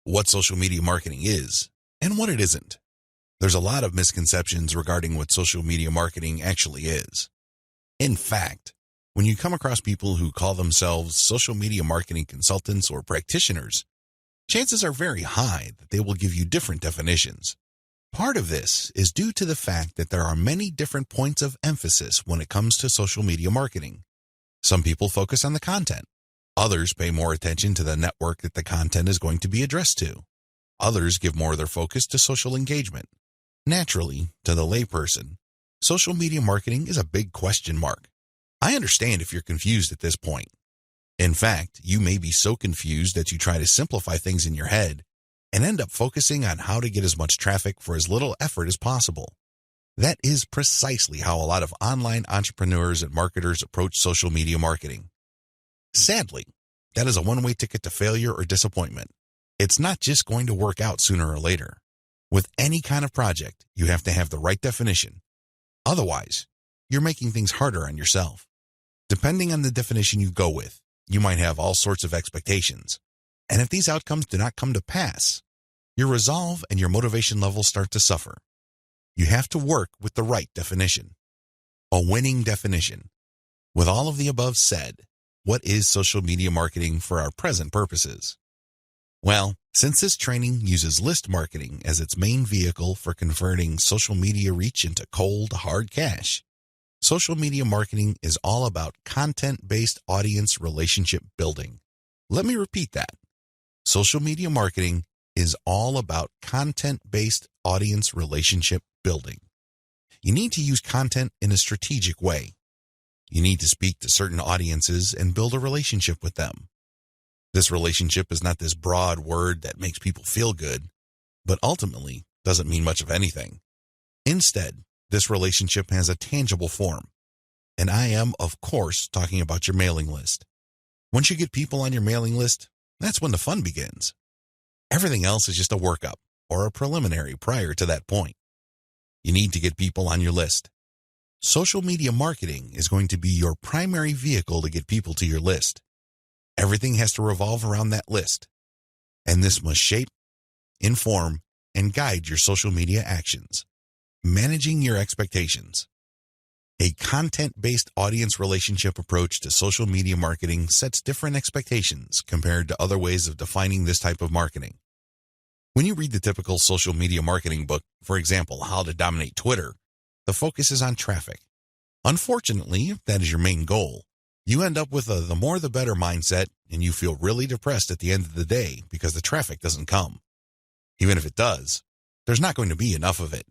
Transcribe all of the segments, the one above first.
what social media marketing is and what it isn't. There's a lot of misconceptions regarding what social media marketing actually is. In fact, when you come across people who call themselves social media marketing consultants or practitioners, chances are very high that they will give you different definitions. Part of this is due to the fact that there are many different points of emphasis when it comes to social media marketing. Some people focus on the content. Others pay more attention to the network that the content is going to be addressed to. Others give more of their focus to social engagement. Naturally, to the layperson, social media marketing is a big question mark. I understand if you're confused at this point. In fact, you may be so confused that you try to simplify things in your head and end up focusing on how to get as much traffic for as little effort as possible. That is precisely how a lot of online entrepreneurs and marketers approach social media marketing. Sadly, that is a one-way ticket to failure or disappointment. It's not just going to work out sooner or later. With any kind of project, you have to have the right definition. Otherwise, you're making things harder on yourself. Depending on the definition you go with, you might have all sorts of expectations. And if these outcomes do not come to pass, your resolve and your motivation levels start to suffer. You have to work with the right definition. A winning definition. With all of the above said, what is social media marketing for our present purposes? Well, since this training uses list marketing as its main vehicle for converting social media reach into cold, hard cash, social media marketing is all about content-based audience relationship building. Let me repeat that. Social media marketing is all about content-based audience relationship building. You need to use content in a strategic way. You need to speak to certain audiences and build a relationship with them. This relationship is not this broad word that makes people feel good, but ultimately doesn't mean much of anything. Instead, this relationship has a tangible form. And I am, of course, talking about your mailing list. Once you get people on your mailing list, that's when the fun begins. Everything else is just a workup or a preliminary prior to that point. You need to get people on your list. Social media marketing is going to be your primary vehicle to get people to your list. Everything has to revolve around that list. And this must shape, inform, and guide your social media actions. Managing your expectations. A content-based audience relationship approach to social media marketing sets different expectations compared to other ways of defining this type of marketing. When you read the typical social media marketing book, for example, How to Dominate Twitter, the focus is on traffic. Unfortunately, if that is your main goal, you end up with a the more the better mindset and you feel really depressed at the end of the day because the traffic doesn't come. Even if it does, there's not going to be enough of it.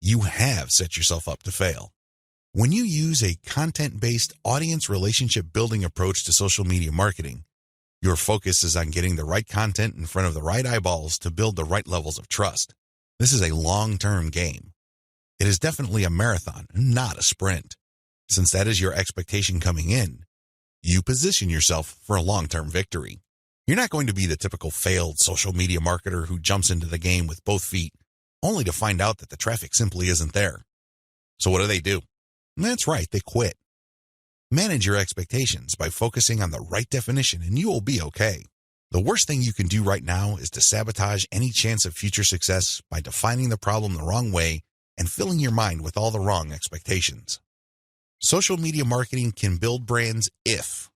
You have set yourself up to fail. When you use a content-based audience relationship building approach to social media marketing, your focus is on getting the right content in front of the right eyeballs to build the right levels of trust. This is a long-term game. It is definitely a marathon, not a sprint. Since that is your expectation coming in, you position yourself for a long-term victory. You're not going to be the typical failed social media marketer who jumps into the game with both feet, only to find out that the traffic simply isn't there. So what do? That's right, they quit. Manage your expectations by focusing on the right definition and you will be okay. The worst thing you can do right now is to sabotage any chance of future success by defining the problem the wrong way and filling your mind with all the wrong expectations. Social media marketing can build brands if.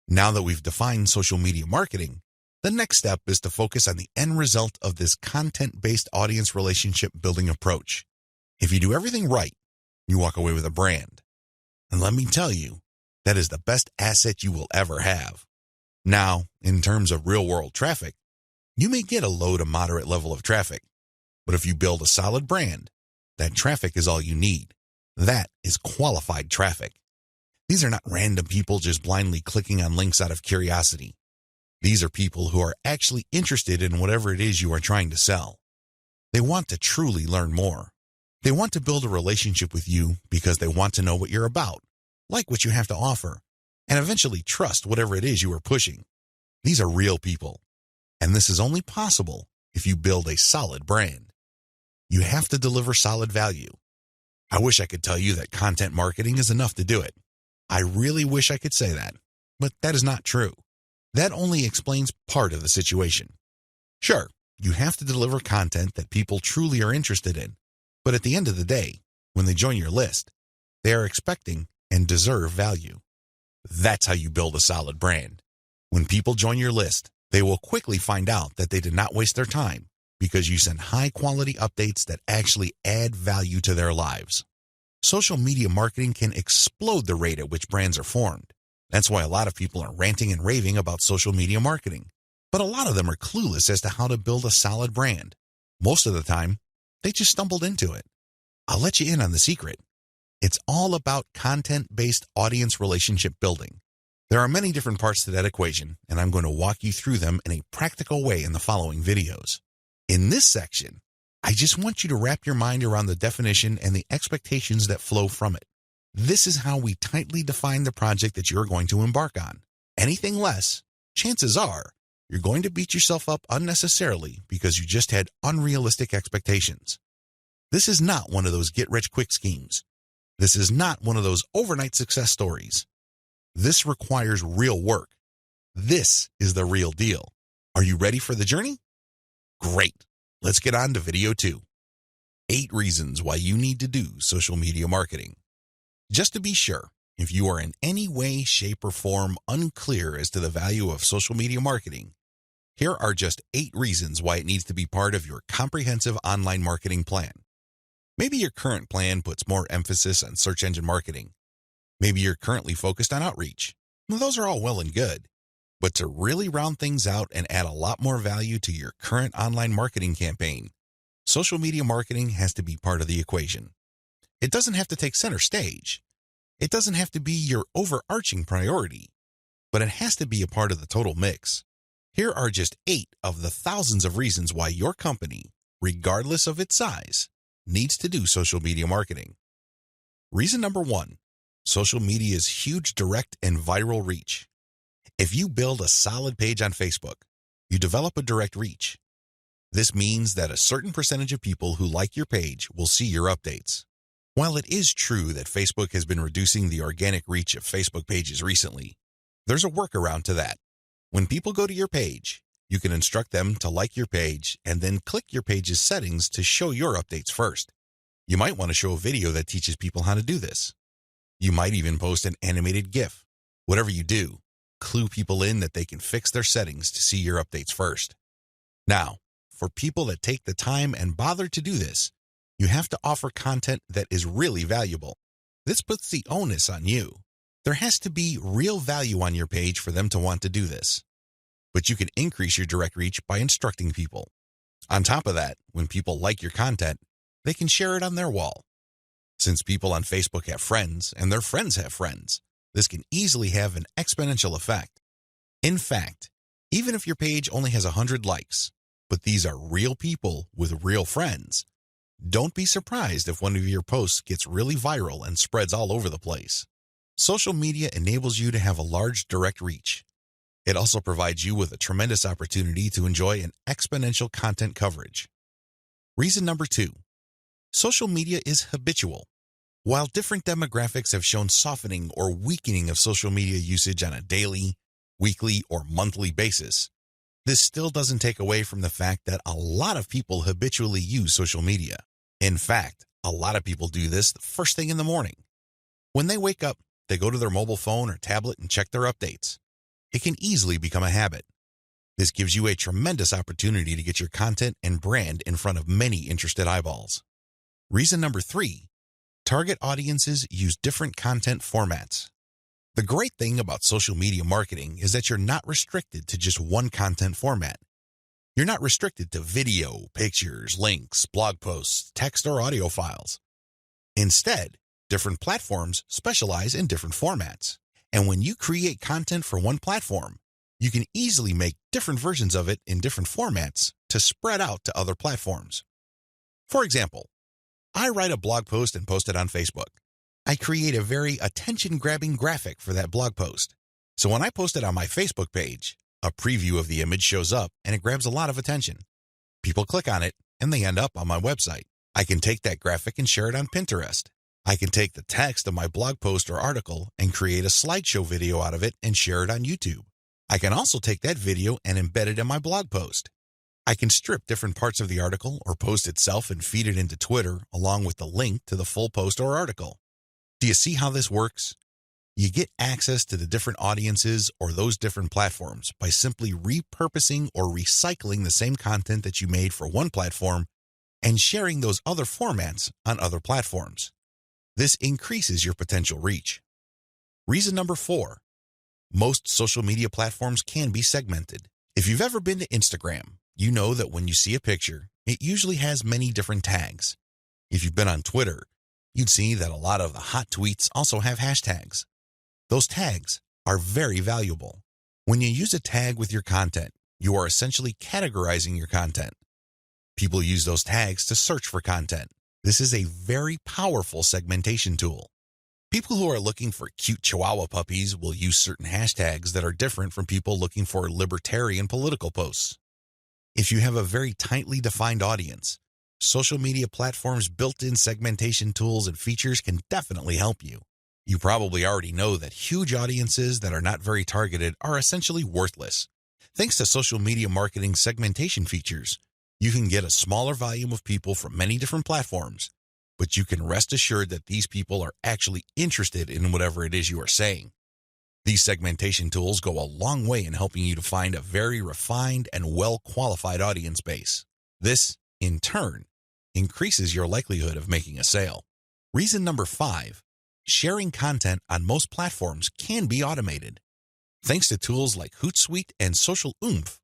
Now that we've defined social media marketing, the next step is to focus on the end result of this content-based audience relationship building approach. If you do everything right, you walk away with a brand. And let me tell you, that is the best asset you will ever have. Now, in terms of real-world traffic, you may get a low to moderate level of traffic, but if you build a solid brand, that traffic is all you need. That is qualified traffic. These are not random people just blindly clicking on links out of curiosity. These are people who are actually interested in whatever it is you are trying to sell. They want to truly learn more. They want to build a relationship with you because they want to know what you're about, like what you have to offer, and eventually trust whatever it is you are pushing. These are real people, and this is only possible if you build a solid brand. You have to deliver solid value. I wish I could tell you that content marketing is enough to do it. I really wish I could say that, but that is not true. That only explains part of the situation. Sure, you have to deliver content that people truly are interested in, but at the end of the day, when they join your list, they are expecting and deserve value. That's how you build a solid brand. When people join your list, they will quickly find out that they did not waste their time because you send high-quality updates that actually add value to their lives. Social media marketing can explode the rate at which brands are formed. That's why a lot of people are ranting and raving about social media marketing. But a lot of them are clueless as to how to build a solid brand. Most of the time, they just stumbled into it. I'll let you in on the secret. It's all about content-based audience relationship building. There are many different parts to that equation, and I'm going to walk you through them in a practical way in the following videos. In this section, I just want you to wrap your mind around the definition and the expectations that flow from it. This is how we tightly define the project that you're going to embark on. Anything less, chances are, you're going to beat yourself up unnecessarily because you just had unrealistic expectations. This is not one of those get-rich-quick schemes. This is not one of those overnight success stories. This requires real work. This is the real deal. Are you ready for the journey? Great. Let's get on to video 2. 8 reasons why you need to do social media marketing. Just to be sure, if you are in any way, shape, or form unclear as to the value of social media marketing, here are just 8 reasons why it needs to be part of your comprehensive online marketing plan. Maybe your current plan puts more emphasis on search engine marketing. Maybe you're currently focused on outreach. Well, those are all well and good. But to really round things out and add a lot more value to your current online marketing campaign, social media marketing has to be part of the equation. It doesn't have to take center stage. It doesn't have to be your overarching priority, but it has to be a part of the total mix. Here are just 8 of the thousands of reasons why your company, regardless of its size, needs to do social media marketing. Reason number 1, social media's huge direct and viral reach. If you build a solid page on Facebook, you develop a direct reach. This means that a certain percentage of people who like your page will see your updates. While it is true that Facebook has been reducing the organic reach of Facebook pages recently, there's a workaround to that. When people go to your page, you can instruct them to like your page and then click your page's settings to show your updates first. You might want to show a video that teaches people how to do this. You might even post an animated GIF. Whatever you do, clue people in that they can fix their settings to see your updates first. Now, for people that take the time and bother to do this, you have to offer content that is really valuable. This puts the onus on you. There has to be real value on your page for them to want to do this. But you can increase your direct reach by instructing people. On top of that, when people like your content, they can share it on their wall. Since people on Facebook have friends and their friends have friends, this can easily have an exponential effect. In fact, even if your page only has 100 likes, but these are real people with real friends, don't be surprised if one of your posts gets really viral and spreads all over the place. Social media enables you to have a large direct reach. It also provides you with a tremendous opportunity to enjoy an exponential content coverage. Reason number 2, social media is habitual. While different demographics have shown softening or weakening of social media usage on a daily, weekly, or monthly basis, this still doesn't take away from the fact that a lot of people habitually use social media. In fact, a lot of people do this the first thing in the morning. When they wake up, they go to their mobile phone or tablet and check their updates. It can easily become a habit. This gives you a tremendous opportunity to get your content and brand in front of many interested eyeballs. Reason number 3, target audiences use different content formats. The great thing about social media marketing is that you're not restricted to just one content format. You're not restricted to video, pictures, links, blog posts, text, or audio files. Instead, different platforms specialize in different formats. And when you create content for one platform, you can easily make different versions of it in different formats to spread out to other platforms. For example, I write a blog post and post it on Facebook. I create a very attention-grabbing graphic for that blog post. So when I post it on my Facebook page, a preview of the image shows up and it grabs a lot of attention. People click on it and they end up on my website. I can take that graphic and share it on Pinterest. I can take the text of my blog post or article and create a slideshow video out of it and share it on YouTube. I can also take that video and embed it in my blog post. I can strip different parts of the article or post itself and feed it into Twitter along with the link to the full post or article. Do you see how this works? You get access to the different audiences or those different platforms by simply repurposing or recycling the same content that you made for one platform and sharing those other formats on other platforms. This increases your potential reach. Reason number 4, most social media platforms can be segmented. If you've ever been to Instagram, you know that when you see a picture, it usually has many different tags. If you've been on Twitter, you'd see that a lot of the hot tweets also have hashtags. Those tags are very valuable. When you use a tag with your content, you are essentially categorizing your content. People use those tags to search for content. This is a very powerful segmentation tool. People who are looking for cute Chihuahua puppies will use certain hashtags that are different from people looking for libertarian political posts. If you have a very tightly defined audience, social media platforms' built-in segmentation tools and features can definitely help you. You probably already know that huge audiences that are not very targeted are essentially worthless. Thanks to social media marketing segmentation features, you can get a smaller volume of people from many different platforms, but you can rest assured that these people are actually interested in whatever it is you are saying. These segmentation tools go a long way in helping you to find a very refined and well-qualified audience base. This, in turn, increases your likelihood of making a sale. Reason number 5, sharing content on most platforms can be automated. Thanks to tools like Hootsuite and Social Oomph,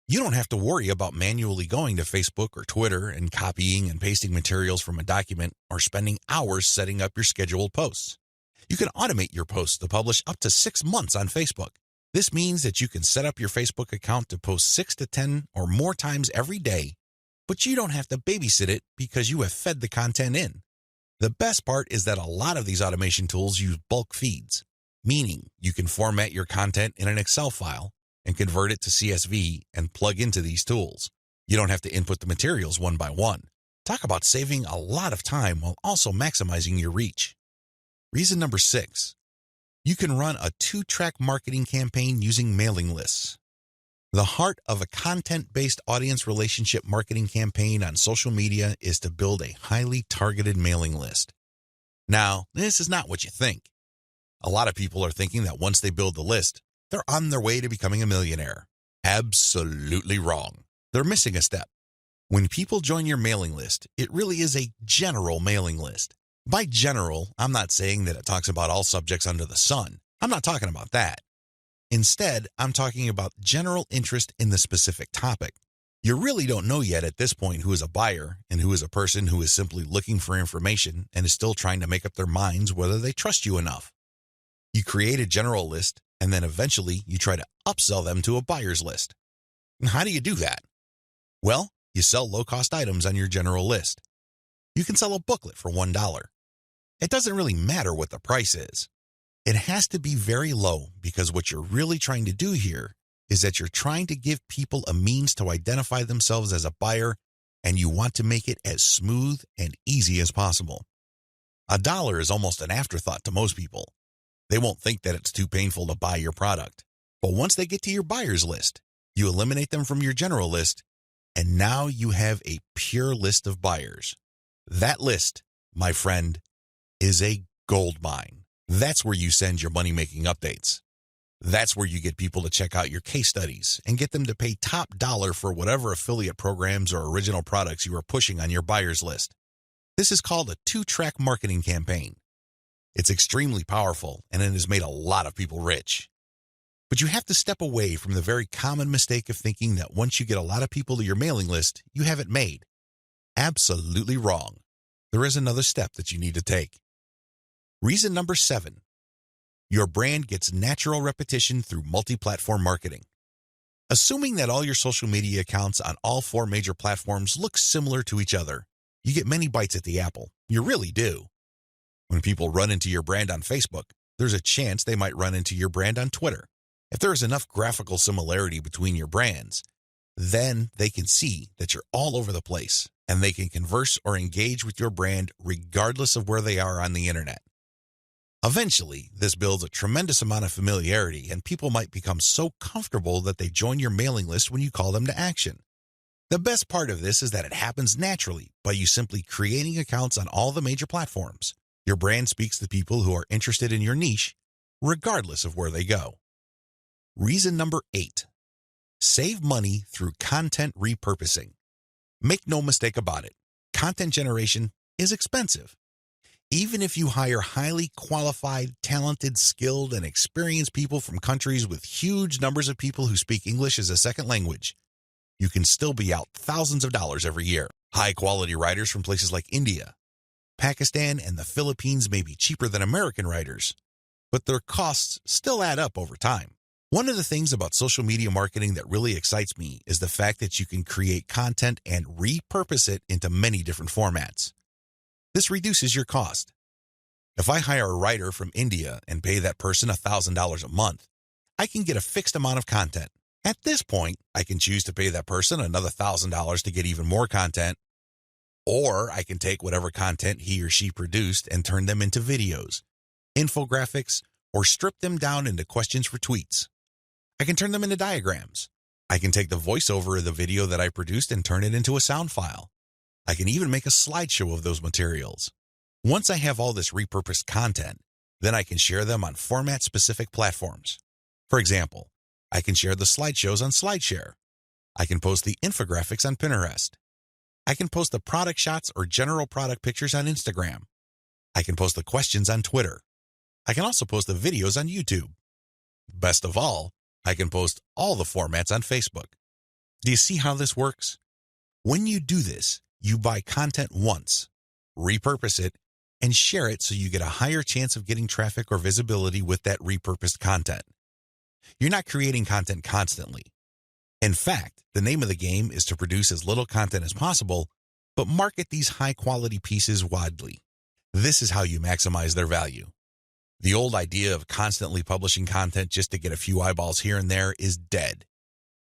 you don't have to worry about manually going to Facebook or Twitter and copying and pasting materials from a document or spending hours setting up your scheduled posts. You can automate your posts to publish up to 6 months on Facebook. This means that you can set up your Facebook account to post 6 to 10 or more times every day, but you don't have to babysit it because you have fed the content in. The best part is that a lot of these automation tools use bulk feeds, meaning you can format your content in an Excel file and convert it to CSV and plug into these tools. You don't have to input the materials one by one. Talk about saving a lot of time while also maximizing your reach. Reason number 6, you can run a 2-track marketing campaign using mailing lists. The heart of a content-based audience relationship marketing campaign on social media is to build a highly targeted mailing list. Now, this is not what you think. A lot of people are thinking that once they build the list, they're on their way to becoming a millionaire. Absolutely wrong. They're missing a step. When people join your mailing list, it really is a general mailing list. By general, I'm not saying that it talks about all subjects under the sun. I'm not talking about that. Instead, I'm talking about general interest in the specific topic. You really don't know yet at this point who is a buyer and who is a person who is simply looking for information and is still trying to make up their minds whether they trust you enough. You create a general list, and then eventually you try to upsell them to a buyer's list. And how do you do that? Well, you sell low-cost items on your general list. You can sell a booklet for $1. It doesn't really matter what the price is. It has to be very low because what you're really trying to do here is that you're trying to give people a means to identify themselves as a buyer, and you want to make it as smooth and easy as possible. $1 is almost an afterthought to most people. They won't think that it's too painful to buy your product. But once they get to your buyer's list, you eliminate them from your general list, and now you have a pure list of buyers. That list, my friend, is a gold mine. That's where you send your money-making updates. That's where you get people to check out your case studies and get them to pay top dollar for whatever affiliate programs or original products you are pushing on your buyer's list. This is called a 2-track marketing campaign. It's extremely powerful, and it has made a lot of people rich. But you have to step away from the very common mistake of thinking that once you get a lot of people to your mailing list, you have it made. Absolutely wrong. There is another step that you need to take. Reason number 7, your brand gets natural repetition through multi-platform marketing. Assuming that all your social media accounts on all 4 major platforms look similar to each other, you get many bites at the apple. You really do. When people run into your brand on Facebook, there's a chance they might run into your brand on Twitter. If there is enough graphical similarity between your brands, then they can see that you're all over the place, and they can converse or engage with your brand regardless of where they are on the internet. Eventually, this builds a tremendous amount of familiarity, and people might become so comfortable that they join your mailing list when you call them to action. The best part of this is that it happens naturally by you simply creating accounts on all the major platforms. Your brand speaks to people who are interested in your niche, regardless of where they go. Reason number 8. Save money through content repurposing. Make no mistake about it, content generation is expensive. Even if you hire highly qualified, talented, skilled, and experienced people from countries with huge numbers of people who speak English as a second language, you can still be out thousands of dollars every year. High-quality writers from places like India, Pakistan, and the Philippines may be cheaper than American writers, but their costs still add up over time. One of the things about social media marketing that really excites me is the fact that you can create content and repurpose it into many different formats. This reduces your cost. If I hire a writer from India and pay that person $1,000 a month, I can get a fixed amount of content. At this point, I can choose to pay that person another $1,000 to get even more content, or I can take whatever content he or she produced and turn them into videos, infographics, or strip them down into questions for tweets. I can turn them into diagrams. I can take the voiceover of the video that I produced and turn it into a sound file. I can even make a slideshow of those materials. Once I have all this repurposed content, then I can share them on format-specific platforms. For example, I can share the slideshows on SlideShare. I can post the infographics on Pinterest. I can post the product shots or general product pictures on Instagram. I can post the questions on Twitter. I can also post the videos on YouTube. Best of all, I can post all the formats on Facebook. Do you see how this works? When you do this, you buy content once, repurpose it, and share it so you get a higher chance of getting traffic or visibility with that repurposed content. You're not creating content constantly. In fact, the name of the game is to produce as little content as possible, but market these high-quality pieces widely. This is how you maximize their value. The old idea of constantly publishing content just to get a few eyeballs here and there is dead.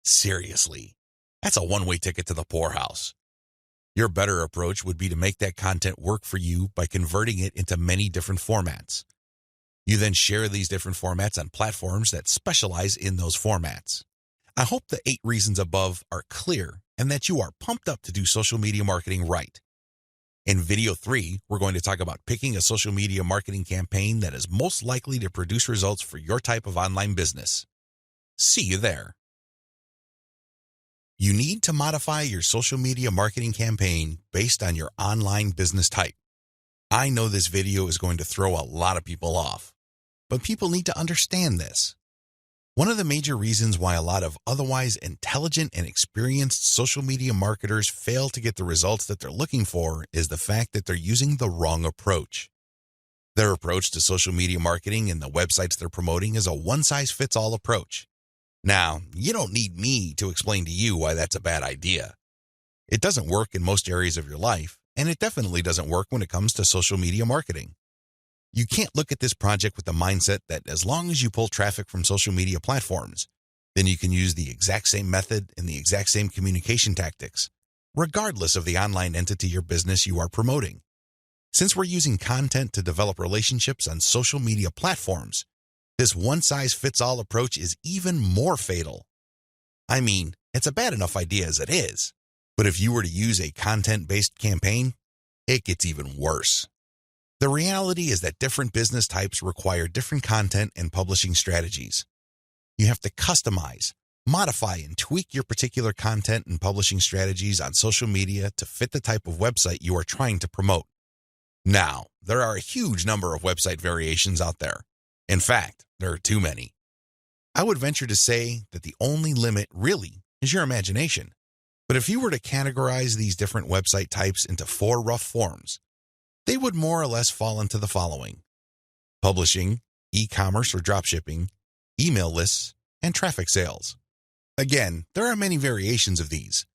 Seriously, that's a one-way ticket to the poorhouse. Your better approach would be to make that content work for you by converting it into many different formats. You then share these different formats on platforms that specialize in those formats. I hope the 8 reasons above are clear and that you are pumped up to do social media marketing right. In video 3, we're going to talk about picking a social media marketing campaign that is most likely to produce results for your type of online business. See you there. You need to modify your social media marketing campaign based on your online business type. I know this video is going to throw a lot of people off, but people need to understand this. One of the major reasons why a lot of otherwise intelligent and experienced social media marketers fail to get the results that they're looking for is the fact that they're using the wrong approach. Their approach to social media marketing and the websites they're promoting is a one-size-fits-all approach. Now, you don't need me to explain to you why that's a bad idea. It doesn't work in most areas of your life, and it definitely doesn't work when it comes to social media marketing. You can't look at this project with the mindset that as long as you pull traffic from social media platforms, then you can use the exact same method and the exact same communication tactics, regardless of the online entity or business you are promoting. Since we're using content to develop relationships on social media platforms, this one-size-fits-all approach is even more fatal. I mean, it's a bad enough idea as it is, but if you were to use a content-based campaign, it gets even worse. The reality is that different business types require different content and publishing strategies. You have to customize, modify, and tweak your particular content and publishing strategies on social media to fit the type of website you are trying to promote. Now, there are a huge number of website variations out there. In fact, there are too many. I would venture to say that the only limit really is your imagination. But if you were to categorize these different website types into 4 rough forms, they would more or less fall into the following: publishing, e-commerce or dropshipping, email lists, and traffic sales. Again, there are many variations of these,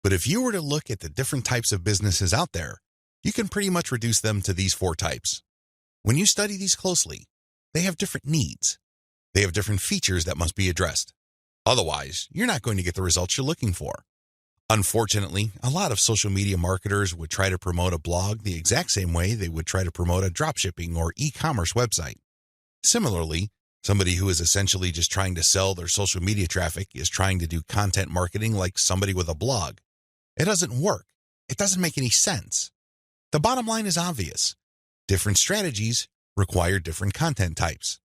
but if you were to look at the different types of businesses out there, you can pretty much reduce them to these 4 types. When you study these closely, they have different needs. They have different features that must be addressed. Otherwise, you're not going to get the results you're looking for. Unfortunately, a lot of social media marketers would try to promote a blog the exact same way they would try to promote a dropshipping or e-commerce website. Similarly, somebody who is essentially just trying to sell their social media traffic is trying to do content marketing like somebody with a blog. It doesn't work. It doesn't make any sense. The bottom line is obvious. Different strategies require different content types.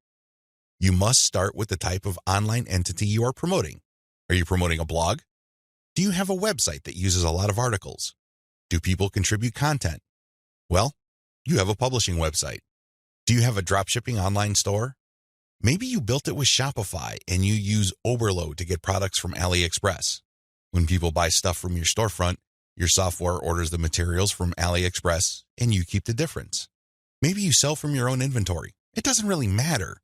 You must start with the type of online entity you are promoting. Are you promoting a blog? Do you have a website that uses a lot of articles? Do people contribute content? Well, you have a publishing website. Do you have a dropshipping online store? Maybe you built it with Shopify and you use Overload to get products from AliExpress. When people buy stuff from your storefront, your software orders the materials from AliExpress and you keep the difference. Maybe you sell from your own inventory. It doesn't really matter.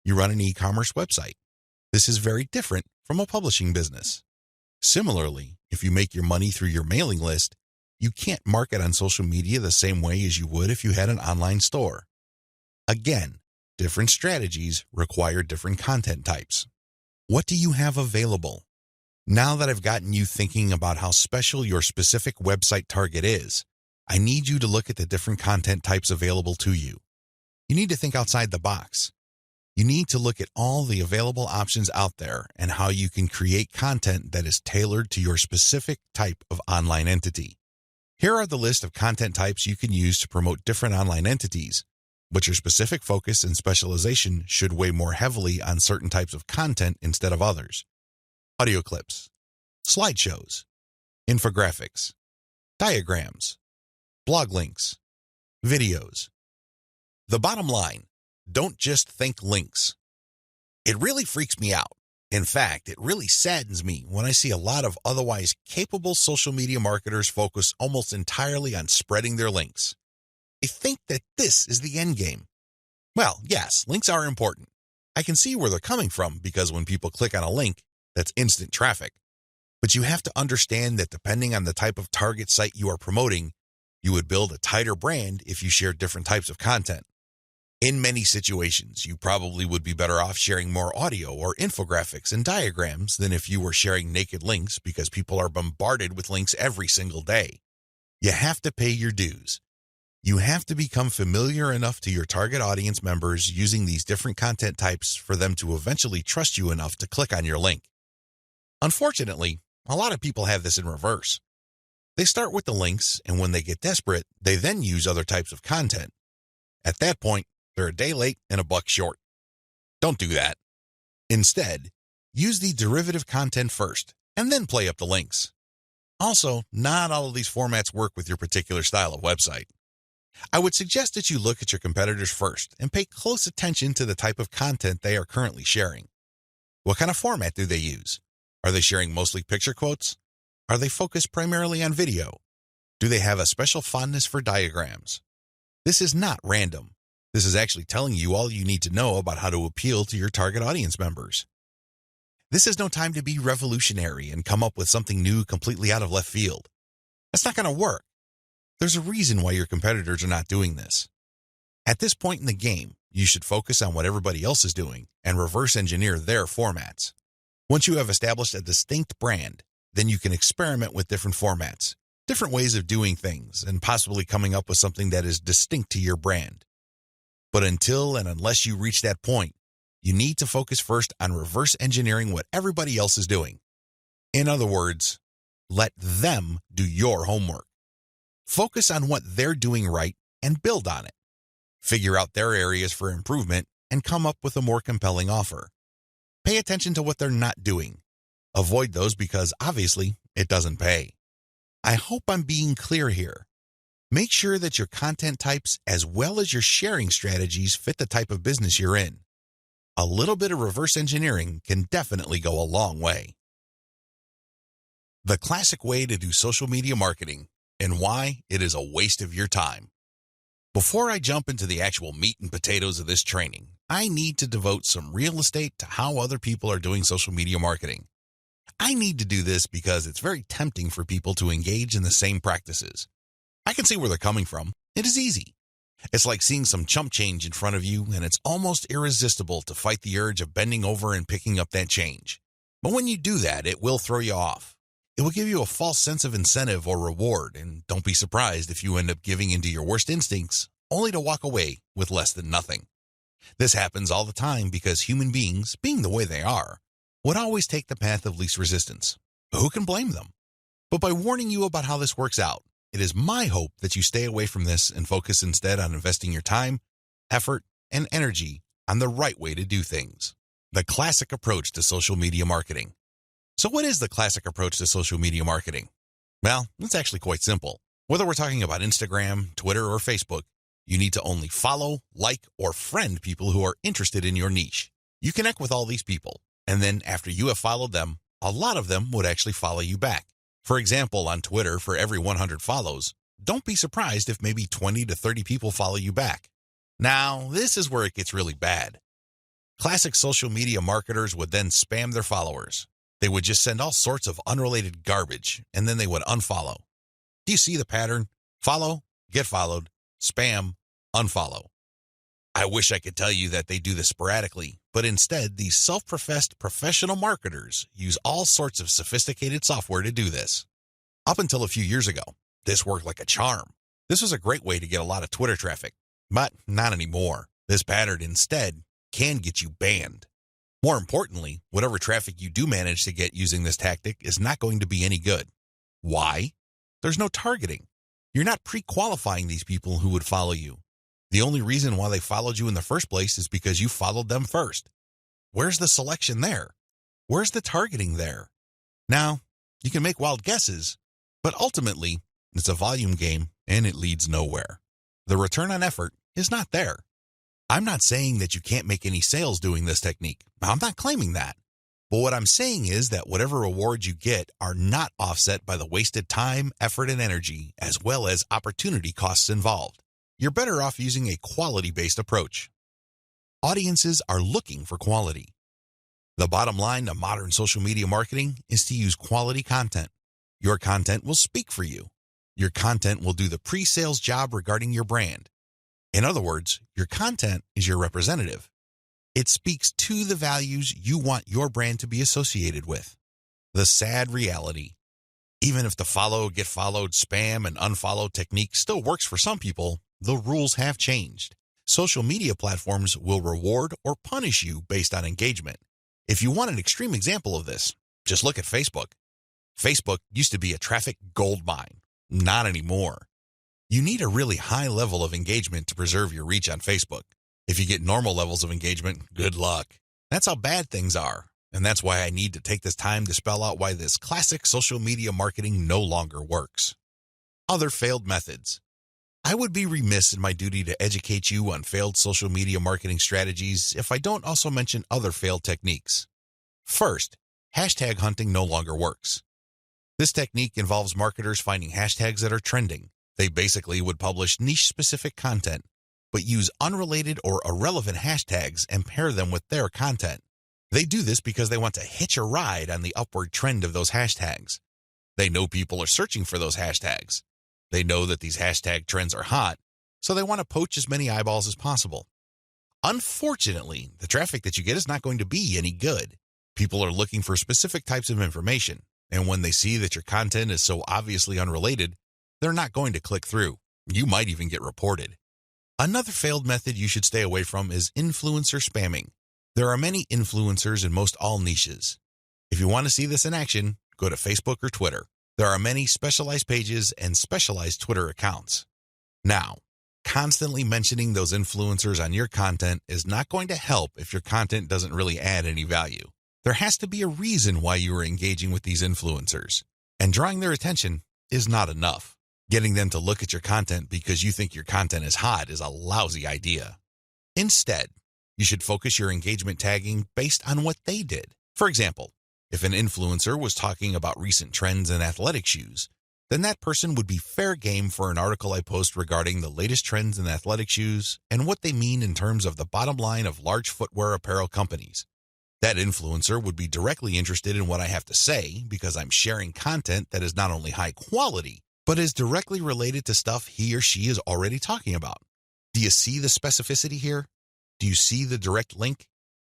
You run an e-commerce website. This is very different from a publishing business. Similarly, if you make your money through your mailing list, you can't market on social media the same way as you would if you had an online store. Again, different strategies require different content types. What do you have available? Now that I've gotten you thinking about how special your specific website target is, I need you to look at the different content types available to you. You need to think outside the box. You need to look at all the available options out there and how you can create content that is tailored to your specific type of online entity. Here are the list of content types you can use to promote different online entities, but your specific focus and specialization should weigh more heavily on certain types of content instead of others. Audio clips, slideshows, infographics, diagrams, blog links, videos. The bottom line, don't just think links. It really freaks me out. In fact, it really saddens me when I see a lot of otherwise capable social media marketers focus almost entirely on spreading their links. They think that this is the end game. Well, yes, links are important. I can see where they're coming from because when people click on a link, that's instant traffic. But you have to understand that depending on the type of target site you are promoting, you would build a tighter brand if you share different types of content. In many situations, you probably would be better off sharing more audio or infographics and diagrams than if you were sharing naked links because people are bombarded with links every single day. You have to pay your dues. You have to become familiar enough to your target audience members using these different content types for them to eventually trust you enough to click on your link. Unfortunately, a lot of people have this in reverse. They start with the links, and when they get desperate, they then use other types of content. At that point, they're a day late and a buck short. Don't do that. Instead, use the derivative content first, and then play up the links. Also, not all of these formats work with your particular style of website. I would suggest that you look at your competitors first and pay close attention to the type of content they are currently sharing. What kind of format do they use? Are they sharing mostly picture quotes? Are they focused primarily on video? Do they have a special fondness for diagrams? This is not random. This is actually telling you all you need to know about how to appeal to your target audience members. This is no time to be revolutionary and come up with something new completely out of left field. That's not going to work. There's a reason why your competitors are not doing this. At this point in the game, you should focus on what everybody else is doing and reverse engineer their formats. Once you have established a distinct brand, then you can experiment with different formats, different ways of doing things, and possibly coming up with something that is distinct to your brand. But until and unless you reach that point, you need to focus first on reverse engineering what everybody else is doing. In other words, let them do your homework. Focus on what they're doing right and build on it. Figure out their areas for improvement and come up with a more compelling offer. Pay attention to what they're not doing. Avoid those because obviously it doesn't pay. I hope I'm being clear here. Make sure that your content types as well as your sharing strategies fit the type of business you're in. A little bit of reverse engineering can definitely go a long way. The classic way to do social media marketing and why it is a waste of your time. Before I jump into the actual meat and potatoes of this training, I need to devote some real estate to how other people are doing social media marketing. I need to do this because it's very tempting for people to engage in the same practices. I can see where they're coming from. It is easy. It's like seeing some chump change in front of you, and it's almost irresistible to fight the urge of bending over and picking up that change. But when you do that, it will throw you off. It will give you a false sense of incentive or reward, and don't be surprised if you end up giving into your worst instincts, only to walk away with less than nothing. This happens all the time because human beings, being the way they are, would always take the path of least resistance. Who can blame them? But by warning you about how this works out, it is my hope that you stay away from this and focus instead on investing your time, effort, and energy on the right way to do things. The classic approach to social media marketing. So what is the classic approach to social media marketing? Well, it's actually quite simple. Whether we're talking about Instagram, Twitter, or Facebook, you need to only follow, like, or friend people who are interested in your niche. You connect with all these people, and then after you have followed them, a lot of them would actually follow you back. For example, on Twitter, for every 100 follows, don't be surprised if maybe 20 to 30 people follow you back. Now, this is where it gets really bad. Classic social media marketers would then spam their followers. They would just send all sorts of unrelated garbage, and then they would unfollow. Do you see the pattern? Follow, get followed, spam, unfollow. I wish I could tell you that they do this sporadically, but instead, these self-professed professional marketers use all sorts of sophisticated software to do this. Up until a few years ago, this worked like a charm. This was a great way to get a lot of Twitter traffic, but not anymore. This pattern instead can get you banned. More importantly, whatever traffic you do manage to get using this tactic is not going to be any good. Why? There's no targeting. You're not pre-qualifying these people who would follow you. The only reason why they followed you in the first place is because you followed them first. Where's the selection there? Where's the targeting there? Now, you can make wild guesses, but ultimately, it's a volume game and it leads nowhere. The return on effort is not there. I'm not saying that you can't make any sales doing this technique. I'm not claiming that. But what I'm saying is that whatever rewards you get are not offset by the wasted time, effort, and energy, as well as opportunity costs involved. You're better off using a quality-based approach. Audiences are looking for quality. The bottom line to modern social media marketing is to use quality content. Your content will speak for you. Your content will do the pre-sales job regarding your brand. In other words, your content is your representative. It speaks to the values you want your brand to be associated with. The sad reality, even if the follow, get followed, spam, and unfollow technique still works for some people, the rules have changed. Social media platforms will reward or punish you based on engagement. If you want an extreme example of this, just look at Facebook. Facebook used to be a traffic goldmine. Not anymore. You need a really high level of engagement to preserve your reach on Facebook. If you get normal levels of engagement, good luck. That's how bad things are, and that's why I need to take this time to spell out why this classic social media marketing no longer works. Other failed methods. I would be remiss in my duty to educate you on failed social media marketing strategies if I don't also mention other failed techniques. First, hashtag hunting no longer works. This technique involves marketers finding hashtags that are trending. They basically would publish niche-specific content, but use unrelated or irrelevant hashtags and pair them with their content. They do this because they want to hitch a ride on the upward trend of those hashtags. They know people are searching for those hashtags. They know that these hashtag trends are hot, so they want to poach as many eyeballs as possible. Unfortunately, the traffic that you get is not going to be any good. People are looking for specific types of information, and when they see that your content is so obviously unrelated, they're not going to click through. You might even get reported. Another failed method you should stay away from is influencer spamming. There are many influencers in most all niches. If you want to see this in action, go to Facebook or Twitter. There are many specialized pages and specialized Twitter accounts. Now, constantly mentioning those influencers on your content is not going to help if your content doesn't really add any value. There has to be a reason why you are engaging with these influencers, and drawing their attention is not enough. Getting them to look at your content because you think your content is hot is a lousy idea. Instead, you should focus your engagement tagging based on what they did. For example, if an influencer was talking about recent trends in athletic shoes, then that person would be fair game for an article I post regarding the latest trends in athletic shoes and what they mean in terms of the bottom line of large footwear apparel companies. That influencer would be directly interested in what I have to say because I'm sharing content that is not only high quality, but is directly related to stuff he or she is already talking about. Do you see the specificity here? Do you see the direct link?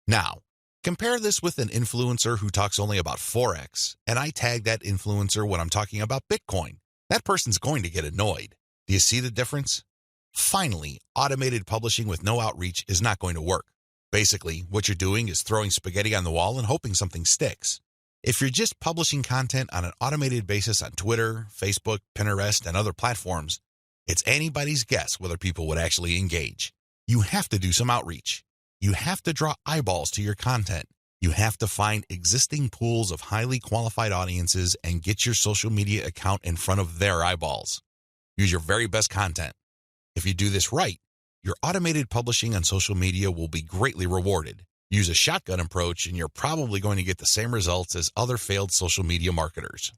Now, compare this with an influencer who talks only about Forex, and I tag that influencer when I'm talking about Bitcoin. That person's going to get annoyed. Do you see the difference? Finally, automated publishing with no outreach is not going to work. Basically, what you're doing is throwing spaghetti on the wall and hoping something sticks. If you're just publishing content on an automated basis on Twitter, Facebook, Pinterest, and other platforms, it's anybody's guess whether people would actually engage. You have to do some outreach. You have to draw eyeballs to your content. You have to find existing pools of highly qualified audiences and get your social media account in front of their eyeballs. Use your very best content. If you do this right, your automated publishing on social media will be greatly rewarded. Use a shotgun approach and you're probably going to get the same results as other failed social media marketers.